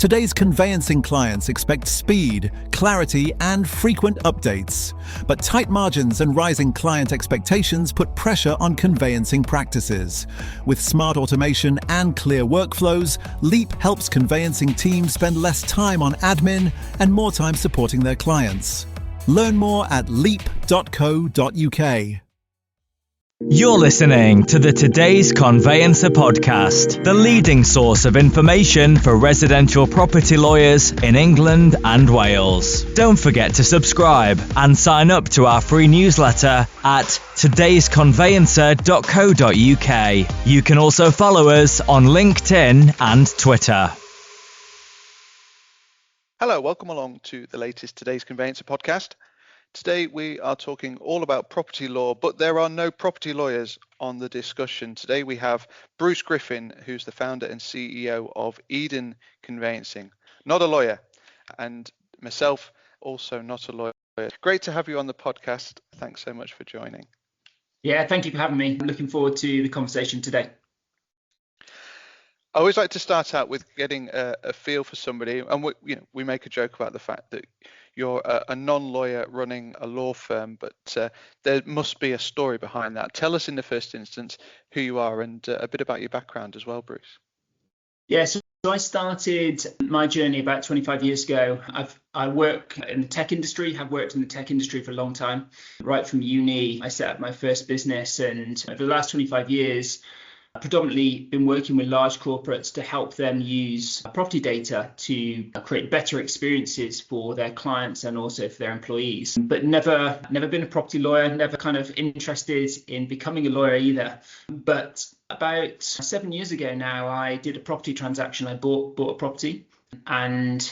Today's conveyancing clients expect speed, clarity, and frequent updates. But tight margins and rising client expectations put pressure on conveyancing practices. With smart automation and clear workflows, Leap helps conveyancing teams spend less time on admin and more time supporting their clients. Learn more at leap.co.uk. You're listening to the Today's Conveyancer podcast, the leading source of information for residential property lawyers in England and Wales. Don't forget to subscribe and sign up to our free newsletter at todaysconveyancer.co.uk. You can also follow us on LinkedIn and Twitter. Hello, welcome along to the latest Today's Conveyancer podcast. Today we are talking all about property law, but there are no property lawyers on the discussion. Today we have Bruce Griffin, who's the founder and CEO of Eden Conveyancing, not a lawyer, and myself, also not a lawyer. Great to have you on the podcast. Thanks so much for joining. Yeah, thank you for having me. I'm looking forward to the conversation today. I always like to start out with getting a feel for somebody, and we make a joke about the fact that you're a non-lawyer running a law firm, but there must be a story behind that. Tell us in the first instance who you are and a bit about your background as well, Bruce. Yeah, so I started my journey about 25 years ago. I work in the tech industry, have worked in the tech industry for a long time. Right from uni, I set up my first business, and over the last 25 years, predominantly been working with large corporates to help them use property data to create better experiences for their clients and also for their employees. But never been a property lawyer, never kind of interested in becoming a lawyer either. But about 7 years ago now, I did a property transaction. I bought a property, and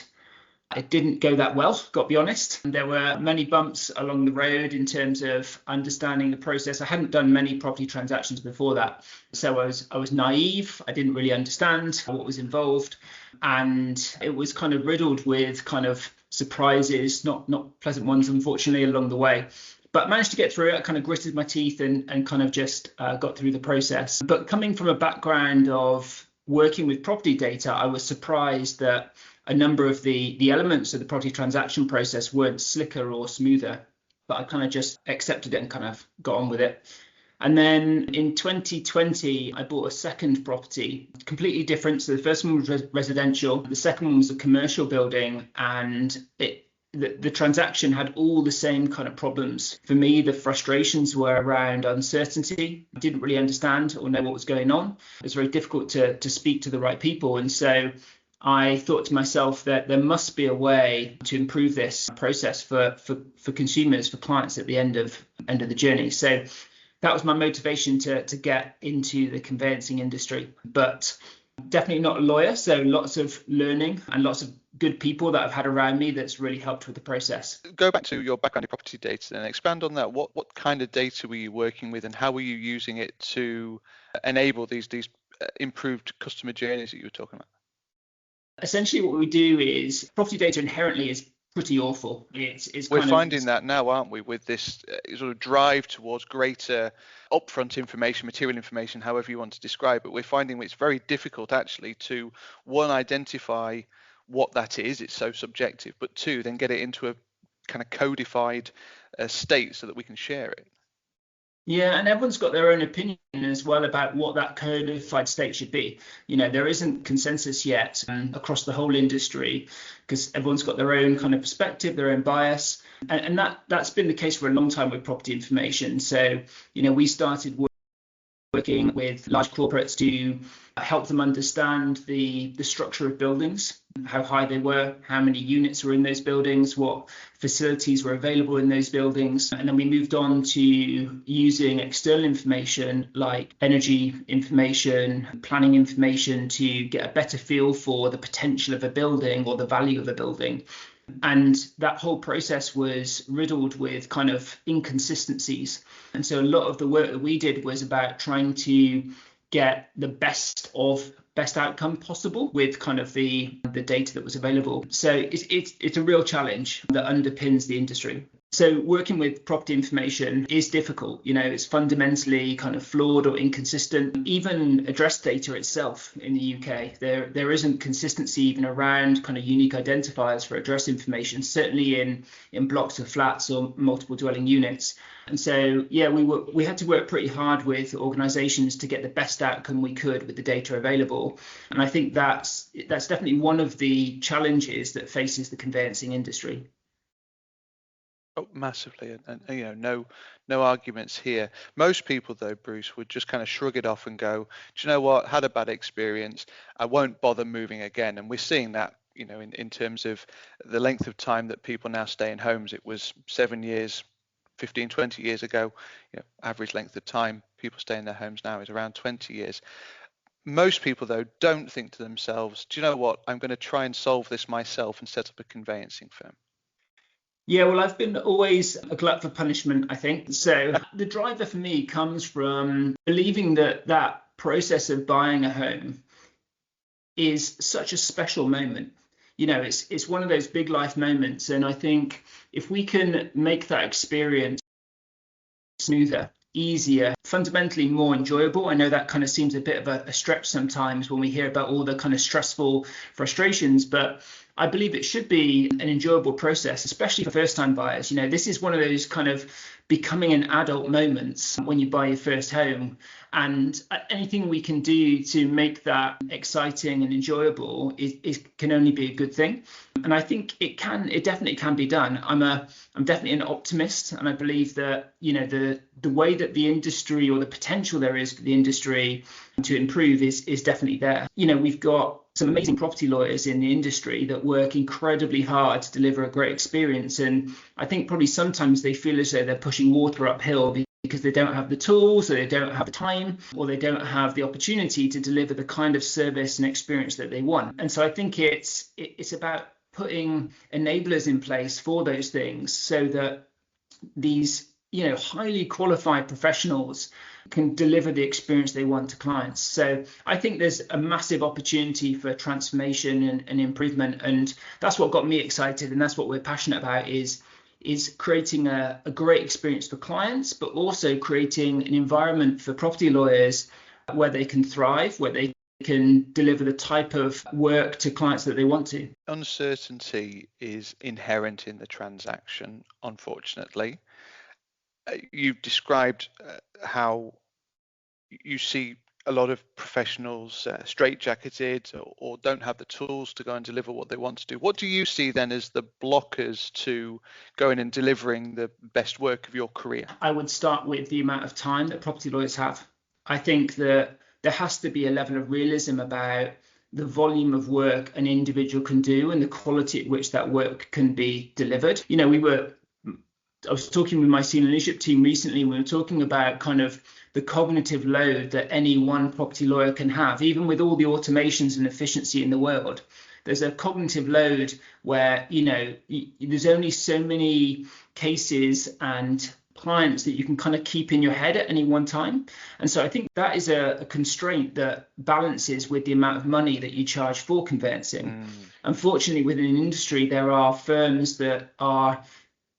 it didn't go that well, got to be honest. There were many bumps along the road in terms of understanding the process. I hadn't done many property transactions before that. So I was naive. I didn't really understand what was involved. And it was kind of riddled with kind of surprises, not pleasant ones, unfortunately, along the way. But managed to get through it. I kind of gritted my teeth and kind of just got through the process. But coming from a background of working with property data, I was surprised that a number of the elements of the property transaction process weren't slicker or smoother, but I kind of just accepted it and kind of got on with it. And then in 2020, I bought a second property, completely different. So the first one was residential. The second one was a commercial building, and the transaction had all the same kind of problems. For me, the frustrations were around uncertainty. I didn't really understand or know what was going on. It was very difficult to speak to the right people. And so I thought to myself that there must be a way to improve this process for consumers, for clients at the end of the journey. So that was my motivation to get into the conveyancing industry, but definitely not a lawyer. So lots of learning and lots of good people that I've had around me that's really helped with the process. Go back to your background in property data and expand on that. What kind of data were you working with, and how were you using it to enable these improved customer journeys that you were talking about? Essentially, what we do is property data inherently is pretty awful. We're finding that now, aren't we, with this sort of drive towards greater upfront information, material information, however you want to describe it. We're finding it's very difficult actually to, one, identify what that is. It's so subjective, but two, then get it into a kind of codified state so that we can share it. Yeah, and everyone's got their own opinion as well about what that codified state should be. There isn't consensus yet across the whole industry because everyone's got their own kind of perspective, their own bias. And that's been the case for a long time with property information. So, we started working with large corporates to help them understand the structure of buildings, how high they were, how many units were in those buildings, what facilities were available in those buildings. And then we moved on to using external information like energy information, planning information to get a better feel for the potential of a building or the value of a building. And that whole process was riddled with kind of inconsistencies. And so a lot of the work that we did was about trying to get the best outcome possible with kind of the data that was available. So it's a real challenge that underpins the industry. So working with property information is difficult. It's fundamentally kind of flawed or inconsistent. Even address data itself in the UK, there isn't consistency even around kind of unique identifiers for address information, certainly in blocks of flats or multiple dwelling units. And so, yeah, we had to work pretty hard with organisations to get the best outcome we could with the data available. And I think that's definitely one of the challenges that faces the conveyancing industry. Oh, massively, and no arguments here. Most people, though, Bruce, would just kind of shrug it off and go, do you know what? Had a bad experience. I won't bother moving again. And we're seeing that, in terms of the length of time that people now stay in homes. It was 7 years, 15, 20 years ago. Average length of time people stay in their homes now is around 20 years. Most people, though, don't think to themselves, do you know what? I'm going to try and solve this myself and set up a conveyancing firm. Yeah, well, I've been always a glut for punishment, I think. So the driver for me comes from believing that process of buying a home is such a special moment. It's one of those big life moments. And I think if we can make that experience smoother, easier, fundamentally more enjoyable. I know that kind of seems a bit of a stretch sometimes when we hear about all the kind of stressful frustrations, but I believe it should be an enjoyable process, especially for first-time buyers. This is one of those kind of becoming an adult moments when you buy your first home, and anything we can do to make that exciting and enjoyable can only be a good thing. And I think it definitely can be done. I'm definitely an optimist, and I believe that the way that the industry, or the potential there is for the industry to improve is definitely there. We've got some amazing property lawyers in the industry that work incredibly hard to deliver a great experience, and I think probably sometimes they feel as though they're pushing water uphill because they don't have the tools, or they don't have the time, or they don't have the opportunity to deliver the kind of service and experience that they want. And so I think it's about putting enablers in place for those things so that these highly qualified professionals can deliver the experience they want to clients. So I think there's a massive opportunity for transformation and improvement, and that's what got me excited, and that's what we're passionate about, is creating a great experience for clients, but also creating an environment for property lawyers where they can thrive, where they can deliver the type of work to clients that they want to. Uncertainty is inherent in the transaction, unfortunately. You've described how you see a lot of professionals straitjacketed or don't have the tools to go and deliver what they want to do. What do you see then as the blockers to going and delivering the best work of your career? I would start with the amount of time that property lawyers have. I think that there has to be a level of realism about the volume of work an individual can do and the quality at which that work can be delivered. I was talking with my senior leadership team recently, and we were talking about kind of the cognitive load that any one property lawyer can have, even with all the automations and efficiency in the world. There's a cognitive load where, there's only so many cases and clients that you can kind of keep in your head at any one time. And so I think that is a constraint that balances with the amount of money that you charge for conveyancing. Unfortunately, within an industry, there are firms that are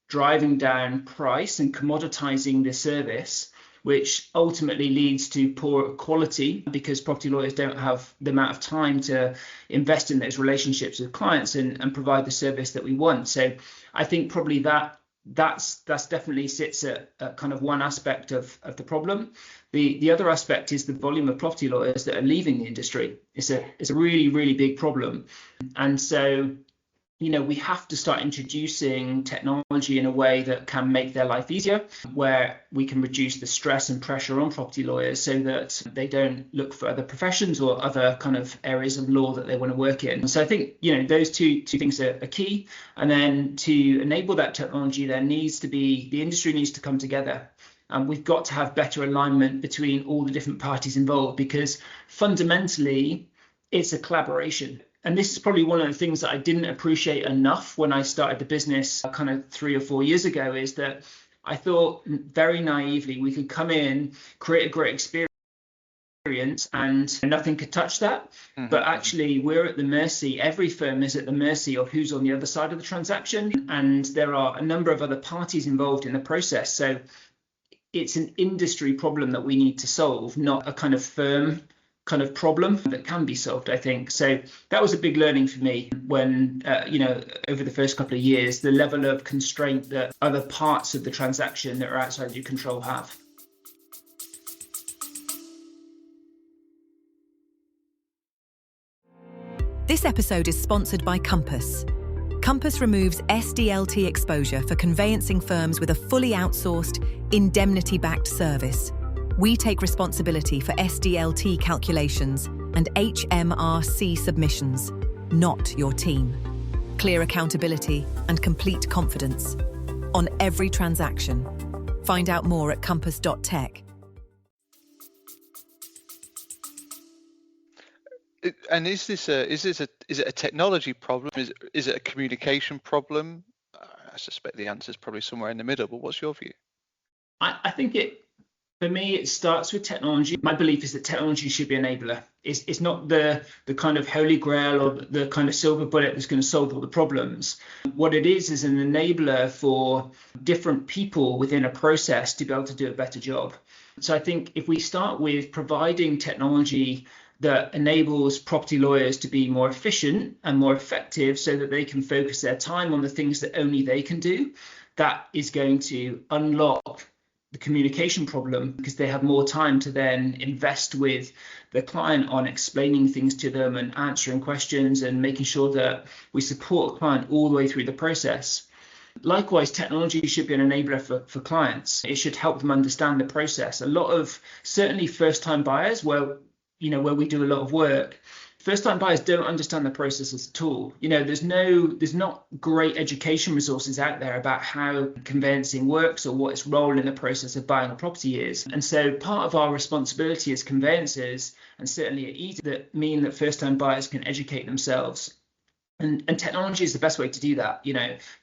driving down price and commoditizing the service, which ultimately leads to poor quality because property lawyers don't have the amount of time to invest in those relationships with clients and provide the service that we want. So I think probably that's definitely sits at kind of one aspect of the problem. The other aspect is the volume of property lawyers that are leaving the industry. It's a really, really big problem. And so we have to start introducing technology in a way that can make their life easier, where we can reduce the stress and pressure on property lawyers so that they don't look for other professions or other kind of areas of law that they want to work in. So I think, those two things are key. And then to enable that technology, the industry needs to come together. And we've got to have better alignment between all the different parties involved, because fundamentally it's a collaboration. And this is probably one of the things that I didn't appreciate enough when I started the business kind of 3 or 4 years ago, is that I thought very naively we could come in, create a great experience, experience and nothing could touch that. But actually, we're at the mercy, every firm is at the mercy of who's on the other side of the transaction. And there are a number of other parties involved in the process. So it's an industry problem that we need to solve, not a kind of firm kind of problem that can be solved, I think. So that was a big learning for me when, over the first couple of years, the level of constraint that other parts of the transaction that are outside your control have. This episode is sponsored by Compass. Compass removes SDLT exposure for conveyancing firms with a fully outsourced, indemnity-backed service. We take responsibility for SDLT calculations and HMRC submissions, not your team. Clear accountability and complete confidence on every transaction. Find out more at compass.tech. And is it a technology problem? Is it a communication problem? I suspect the answer is probably somewhere in the middle, but what's your view? I think for me, it starts with technology. My belief is that technology should be an enabler. It's not the kind of holy grail or the kind of silver bullet that's going to solve all the problems. What it is an enabler for different people within a process to be able to do a better job. So I think if we start with providing technology that enables property lawyers to be more efficient and more effective so that they can focus their time on the things that only they can do, that is going to unlock the communication problem, because they have more time to then invest with the client on explaining things to them and answering questions and making sure that we support the client all the way through the process. Likewise, technology should be an enabler for clients. It should help them understand the process. A lot of, certainly first-time buyers, where we do a lot of work, first-time buyers don't understand the process at all. There's not great education resources out there about how conveyancing works or what its role in the process of buying a property is. And so part of our responsibility as conveyancers, and certainly at Eden, that mean that first-time buyers can educate themselves. And technology is the best way to do that.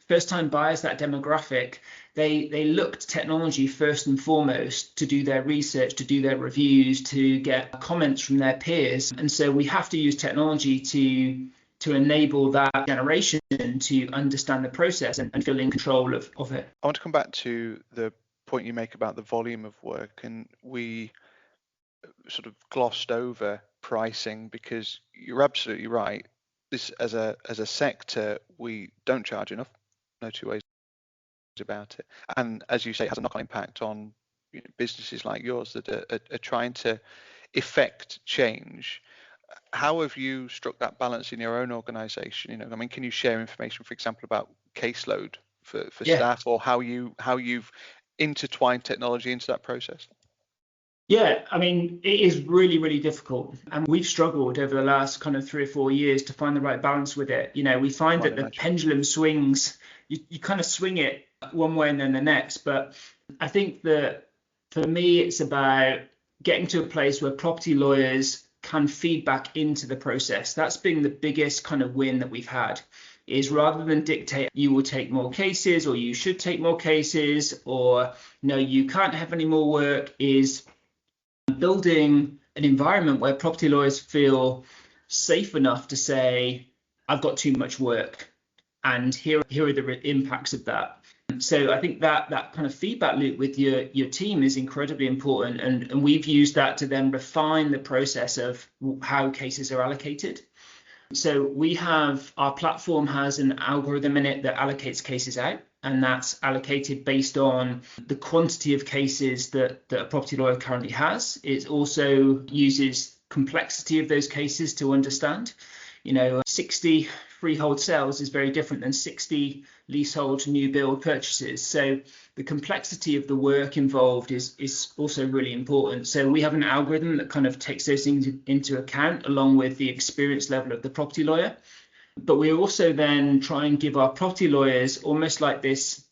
First-time buyers, that demographic, they look to technology first and foremost to do their research, to do their reviews, to get comments from their peers. And so we have to use technology to enable that generation to understand the process and feel in control of it. I want to come back to the point you make about the volume of work, and we sort of glossed over pricing, because you're absolutely right. This as a sector, we don't charge enough, no two ways about it. And as you say, it has a knock-on impact on businesses like yours that are trying to effect change. How have you struck that balance in your own organisation? Can you share information, for example, about caseload for staff, or how you've intertwined technology into that process? Yeah, it is really, really difficult. And we've struggled over the last kind of 3 or 4 years to find the right balance with it. We find that the pendulum swings, you kind of swing it one way and then the next. But I think that for me, it's about getting to a place where property lawyers can feed back into the process. That's been the biggest kind of win that we've had, is rather than dictate you will take more cases or you should take more cases or no, you can't have any more work, is building an environment where property lawyers feel safe enough to say, I've got too much work and here are the impacts of that. So I think that kind of feedback loop with your team is incredibly important, and we've used that to then refine the process of how cases are allocated. So our platform has an algorithm in it that allocates cases out, and that's allocated based on the quantity of cases that a property lawyer currently has. It also uses complexity of those cases to understand. 60 freehold sales is very different than 60 leasehold new build purchases. So the complexity of the work involved is also really important. So we have an algorithm that kind of takes those things into account, along with the experience level of the property lawyer. But we also then try and give our property lawyers almost like this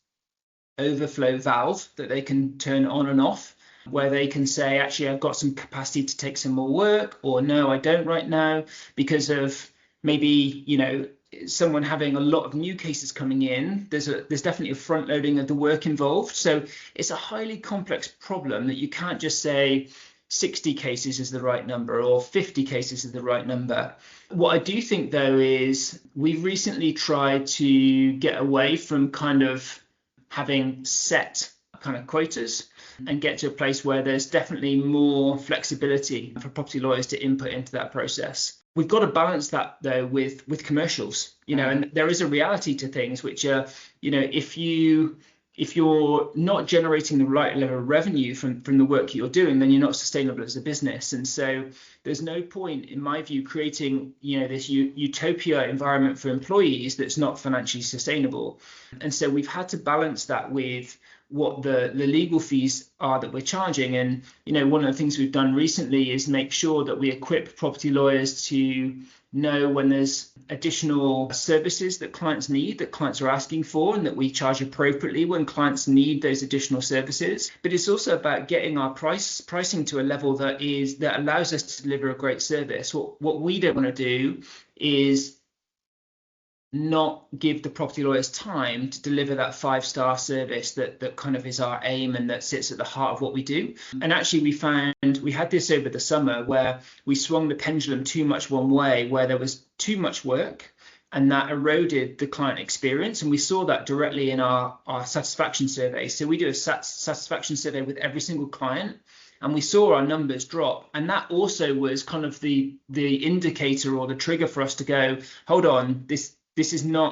overflow valve that they can turn on and off, where they can say, actually, I've got some capacity to take some more work, or no, I don't right now, because of maybe, someone having a lot of new cases coming in. There's definitely a front loading of the work involved. So it's a highly complex problem that you can't just say, 60 cases is the right number or 50 cases is the right number. What I do think, though, is we've recently tried to get away from kind of having set kind of quotas and get to a place where there's definitely more flexibility for property lawyers to input into that process. We've got to balance that, though, with commercials, and there is a reality to things which are, if you're not generating the right level of revenue from the work you're doing, then you're not sustainable as a business. And so there's no point, in my view, creating, this utopia environment for employees that's not financially sustainable. And so we've had to balance that with what the legal fees are that we're charging. And, one of the things we've done recently is make sure that we equip property lawyers to know when there's additional services that clients need, that clients are asking for, and that we charge appropriately when clients need those additional services. But it's also about getting our pricing to a level that allows us to deliver a great service. What we don't want to do is not give the property lawyers time to deliver that 5-star service that kind of is our aim and that sits at the heart of what we do. And actually we had this over the summer where we swung the pendulum too much one way, where there was too much work and that eroded the client experience. And we saw that directly in our satisfaction survey. So we do a satisfaction survey with every single client, and we saw our numbers drop. And that also was kind of the indicator or the trigger for us to go, hold on,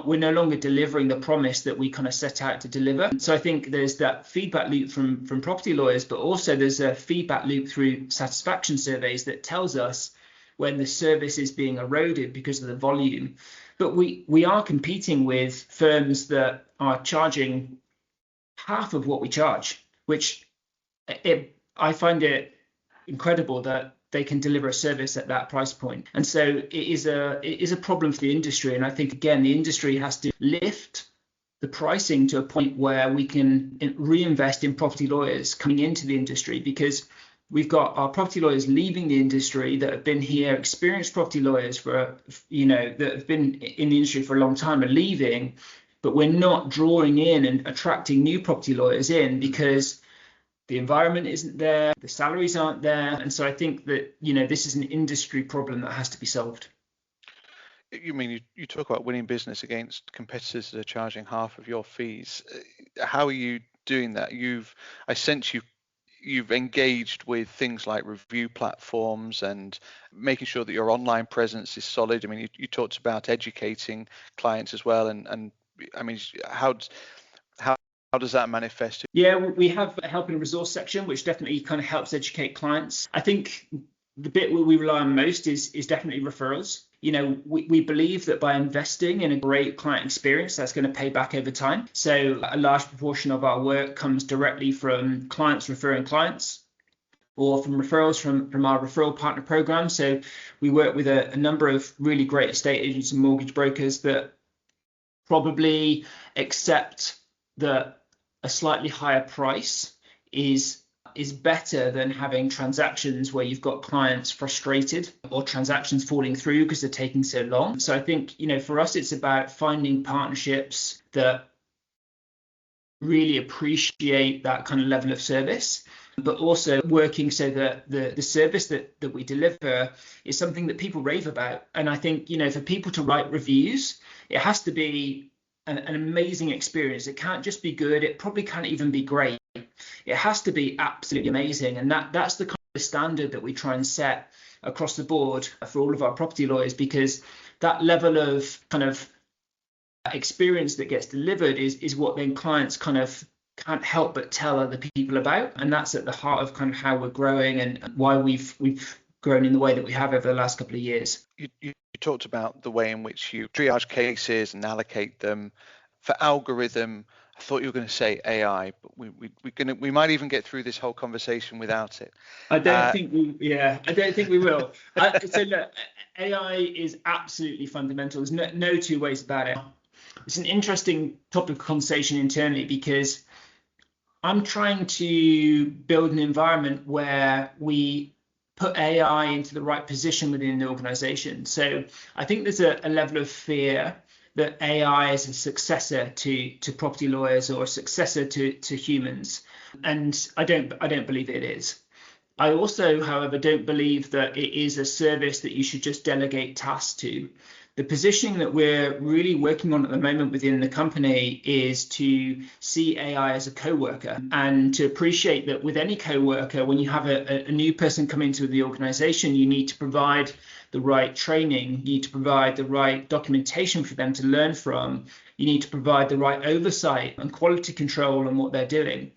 we're no longer delivering the promise that we kind of set out to deliver. So I think there's that feedback loop from property lawyers, but also there's a feedback loop through satisfaction surveys that tells us when the service is being eroded because of the volume. But we are competing with firms that are charging half of what we charge, which I find it incredible that they can deliver a service at that price point. And so it is a problem for the industry. And I think, again, the industry has to lift the pricing to a point where we can reinvest in property lawyers coming into the industry, because we've got our property lawyers leaving the industry that have been here, experienced property lawyers that have been in the industry for a long time are leaving, but we're not drawing in and attracting new property lawyers in because the environment isn't there, the salaries aren't there. And so I think that, this is an industry problem that has to be solved. You mean you talk about winning business against competitors that are charging half of your fees. How are you doing that? I sense you've engaged with things like review platforms and making sure that your online presence is solid. I mean, you talked about educating clients as well. And I mean, how does that manifest? Yeah, we have a help and resource section, which definitely kind of helps educate clients. I think the bit where we rely on most is definitely referrals. We believe that by investing in a great client experience, that's going to pay back over time. So a large proportion of our work comes directly from clients referring clients, or from referrals from our referral partner program. So we work with a number of really great estate agents and mortgage brokers that probably accept that a slightly higher price is better than having transactions where you've got clients frustrated or transactions falling through because they're taking so long. So I think, for us, it's about finding partnerships that really appreciate that kind of level of service, but also working so that the service that we deliver is something that people rave about. And I think, for people to write reviews, it has to be an amazing experience. It can't just be good. It probably can't even be great. It has to be absolutely amazing. And that's the kind of standard that we try and set across the board for all of our property lawyers, because that level of kind of experience that gets delivered is what then clients kind of can't help but tell other people about. And that's at the heart of kind of how we're growing and why we've grown in the way that we have over the last couple of years. You talked about the way in which you triage cases and allocate them. For algorithm, I thought you were going to say AI, but we might even get through this whole conversation without it. I don't think we will. So look, AI is absolutely fundamental. There's no two ways about it. It's an interesting topic of conversation internally, because I'm trying to build an environment where we put AI into the right position within the organization. So I think there's a level of fear that AI is a successor to property lawyers or a successor to humans. And I don't believe it is. I also, however, don't believe that it is a service that you should just delegate tasks to. The positioning that we're really working on at the moment within the company is to see AI as a co-worker, and to appreciate that with any co-worker, when you have a new person come into the organization, you need to provide the right training, you need to provide the right documentation for them to learn from, you need to provide the right oversight and quality control on what they're doing.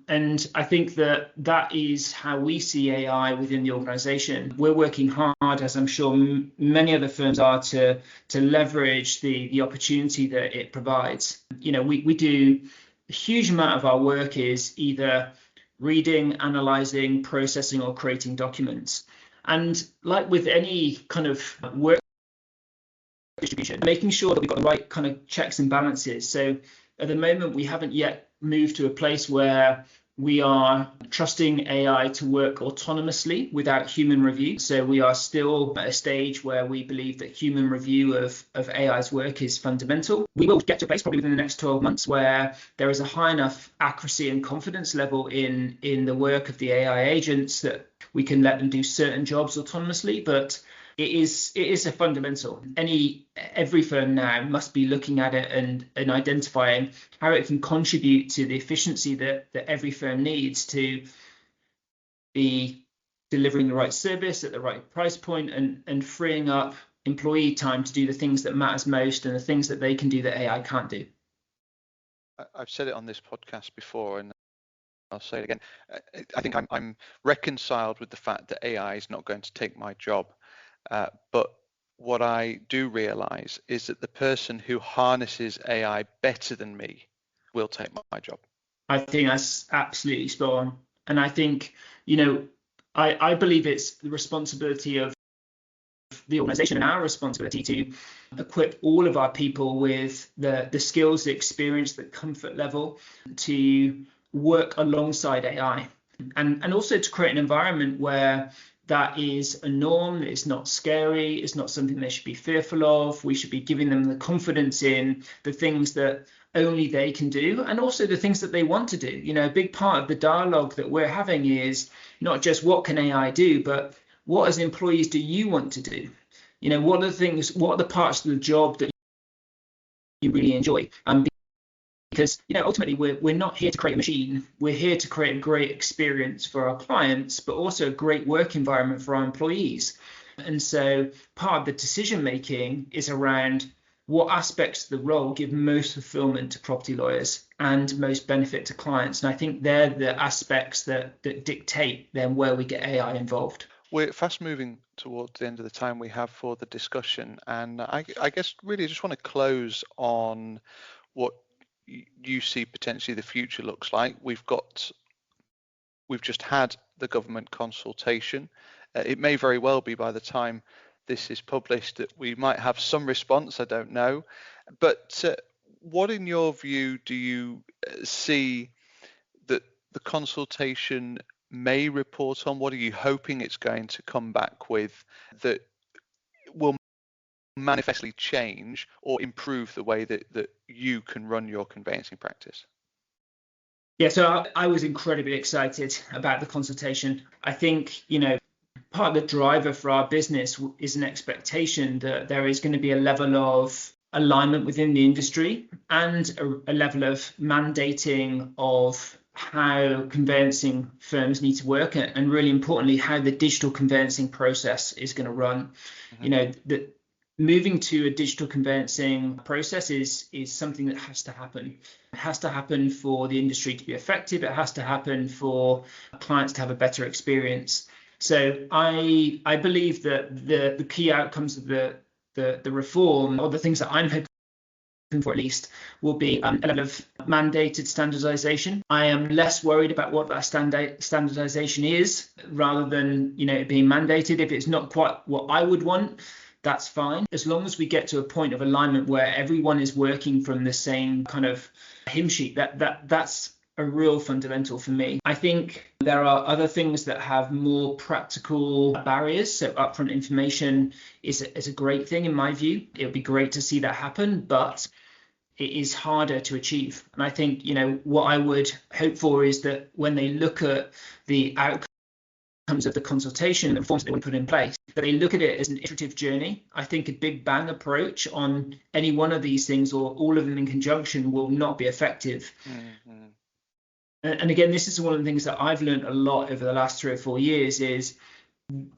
And I think that that is how we see AI within the organization. We're working hard, as I'm sure many other firms are, to leverage the opportunity that it provides. We do a huge amount of our work is either reading, analyzing, processing, or creating documents. And like with any kind of work distribution, making sure that we've got the right kind of checks and balances. So at the moment, we haven't yet moved to a place where we are trusting AI to work autonomously without human review. So we are still at a stage where we believe that human review of AI's work is fundamental. We will get to a place probably within the next 12 months where there is a high enough accuracy and confidence level in the work of the AI agents that we can let them do certain jobs autonomously. But it is a fundamental. Every firm now must be looking at it and identifying how it can contribute to the efficiency that every firm needs to be delivering the right service at the right price point, and freeing up employee time to do the things that matters most and the things that they can do that AI can't do. I've said it on this podcast before, and I'll say it again. I think I'm reconciled with the fact that AI is not going to take my job. But what I do realize is that the person who harnesses AI better than me will take my job. I think that's absolutely spot on. And I think, I believe it's the responsibility of the organization and our responsibility to equip all of our people with the skills, the experience, the comfort level to work alongside AI, and also to create an environment where that is a norm. It's not scary. It's not something they should be fearful of. We should be giving them the confidence in the things that only they can do, and also the things that they want to do. A big part of the dialogue that we're having is not just what can AI do, but what as employees do you want to do? What are the parts of the job that you really enjoy? Because ultimately we're not here to create a machine. We're here to create a great experience for our clients, but also a great work environment for our employees. And so part of the decision making is around what aspects of the role give most fulfillment to property lawyers and most benefit to clients. And I think they're the aspects that dictate then where we get AI involved. We're fast moving towards the end of the time we have for the discussion, and I guess really just want to close on what you see potentially the future looks like. We've just had the government consultation. It may very well be by the time this is published that we might have some response, I don't know. But what in your view do you see that the consultation may report on? What are you hoping it's going to come back with that will manifestly change or improve the way that you can run your conveyancing practice? Yeah, so I was incredibly excited about the consultation. I think, part of the driver for our business is an expectation that there is going to be a level of alignment within the industry and a level of mandating of how conveyancing firms need to work, and really importantly, how the digital conveyancing process is going to run. Mm-hmm. Moving to a digital conveyancing process is something that has to happen. It has to happen for the industry to be effective. It has to happen for clients to have a better experience. So I believe that the key outcomes of the reform, or the things that I'm hoping for at least, will be a level of mandated standardization. I am less worried about what that standardization is rather than it being mandated. If it's not quite what I would want, that's fine, as long as we get to a point of alignment where everyone is working from the same kind of hymn sheet. That's a real fundamental for me. I think there are other things that have more practical barriers. So upfront information is a great thing in my view. It would be great to see that happen, but it is harder to achieve. And I think what I would hope for is that when they look at the outcomes outcomes of the consultation and the reforms that they want to put in place, but they look at it as an iterative journey. I think a big bang approach on any one of these things or all of them in conjunction will not be effective. Mm-hmm. And again, this is one of the things that I've learned a lot over the last 3 or 4 years is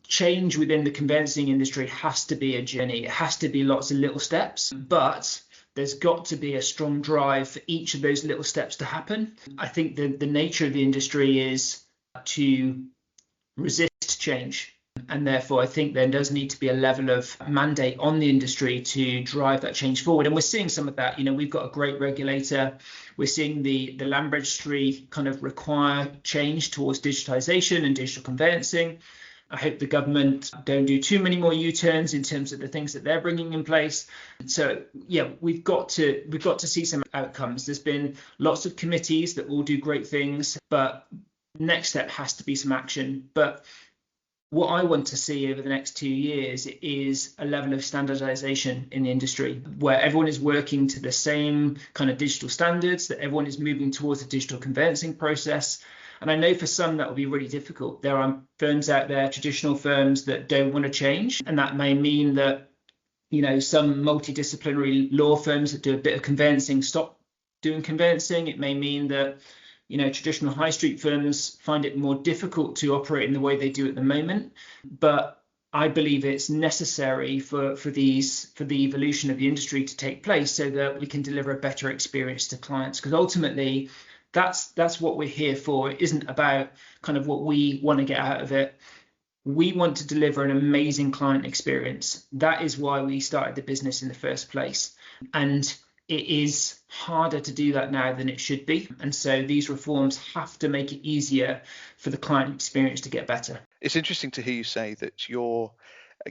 change within the conveyancing industry has to be a journey. It has to be lots of little steps, but there's got to be a strong drive for each of those little steps to happen. I think the nature of the industry is to resist change. And therefore, I think there does need to be a level of mandate on the industry to drive that change forward. And we're seeing some of that. We've got a great regulator. We're seeing the land registry kind of require change towards digitization and digital conveyancing. I hope the government don't do too many more U-turns in terms of the things that they're bringing in place. So yeah, we've got to see some outcomes. There's been lots of committees that all do great things, but next step has to be some action. But what I want to see over the next 2 years is a level of standardization in the industry where everyone is working to the same kind of digital standards, that everyone is moving towards a digital conveyancing process. And I know for some that will be really difficult. There are firms out there, traditional firms, that don't want to change. And that may mean that, some multidisciplinary law firms that do a bit of conveyancing stop doing conveyancing. It may mean that, traditional high street firms find it more difficult to operate in the way they do at the moment. But I believe it's necessary for the evolution of the industry to take place so that we can deliver a better experience to clients. Because ultimately, that's what we're here for. It isn't about kind of what we want to get out of it. We want to deliver an amazing client experience. That is why we started the business in the first place. And it is harder to do that now than it should be. And so these reforms have to make it easier for the client experience to get better. It's interesting to hear you say that you're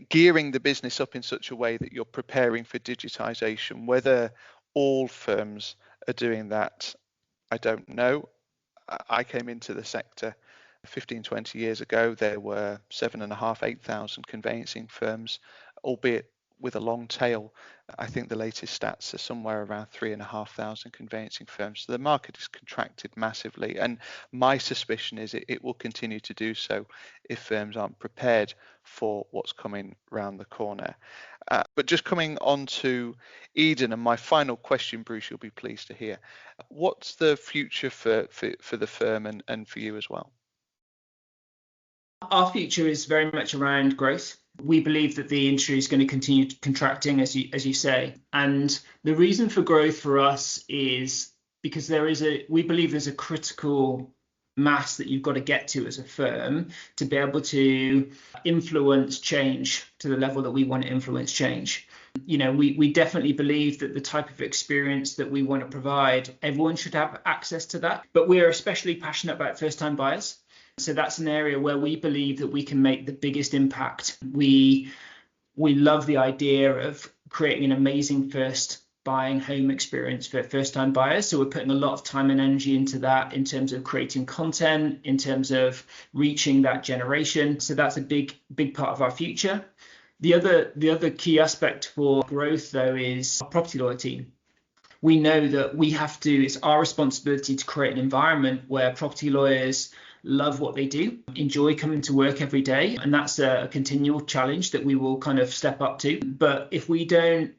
gearing the business up in such a way that you're preparing for digitization. Whether all firms are doing that, I don't know. I came into the sector 15, 20 years ago. There were 7,500, 8,000 conveyancing firms, albeit with a long tail. I think the latest stats are somewhere around 3,500 conveyancing firms. So the market has contracted massively. And my suspicion is it will continue to do so if firms aren't prepared for what's coming round the corner. But just coming on to Eden, and my final question, Bruce, you'll be pleased to hear. What's the future for the firm and for you as well? Our future is very much around growth. We believe that the industry is going to continue contracting, as you say. And the reason for growth for us is because we believe there's a critical mass that you've got to get to as a firm to be able to influence change to the level that we want to influence change. We definitely believe that the type of experience that we want to provide, everyone should have access to that. But we're especially passionate about first-time buyers. So that's an area where we believe that we can make the biggest impact. We love the idea of creating an amazing first buying home experience for first-time buyers. So we're putting a lot of time and energy into that in terms of creating content, in terms of reaching that generation. So that's a big part of our future. The other key aspect for growth, though, is our property lawyer team. We know that it's our responsibility to create an environment where property lawyers love what they do, enjoy coming to work every day. And that's a continual challenge that we will kind of step up to. But if we don't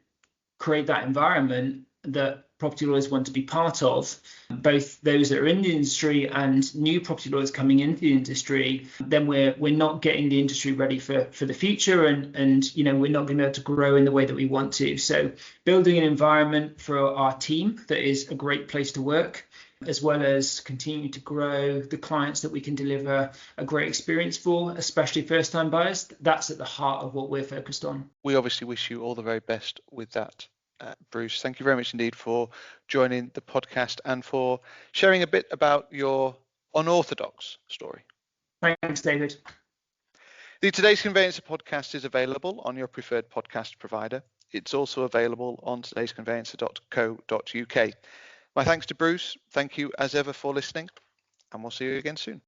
create that environment that property lawyers want to be part of, both those that are in the industry and new property lawyers coming into the industry, then we're not getting the industry ready for the future, and we're not going to be able to grow in the way that we want to. So building an environment for our team that is a great place to work, as well as continue to grow the clients that we can deliver a great experience for, especially first-time buyers. That's at the heart of what we're focused on. We obviously wish you all the very best with that, Bruce. Thank you very much indeed for joining the podcast and for sharing a bit about your unorthodox story. Thanks, David. The Today's Conveyancer podcast is available on your preferred podcast provider. It's also available on todaysconveyancer.co.uk. My thanks to Bruce. Thank you as ever for listening, and we'll see you again soon.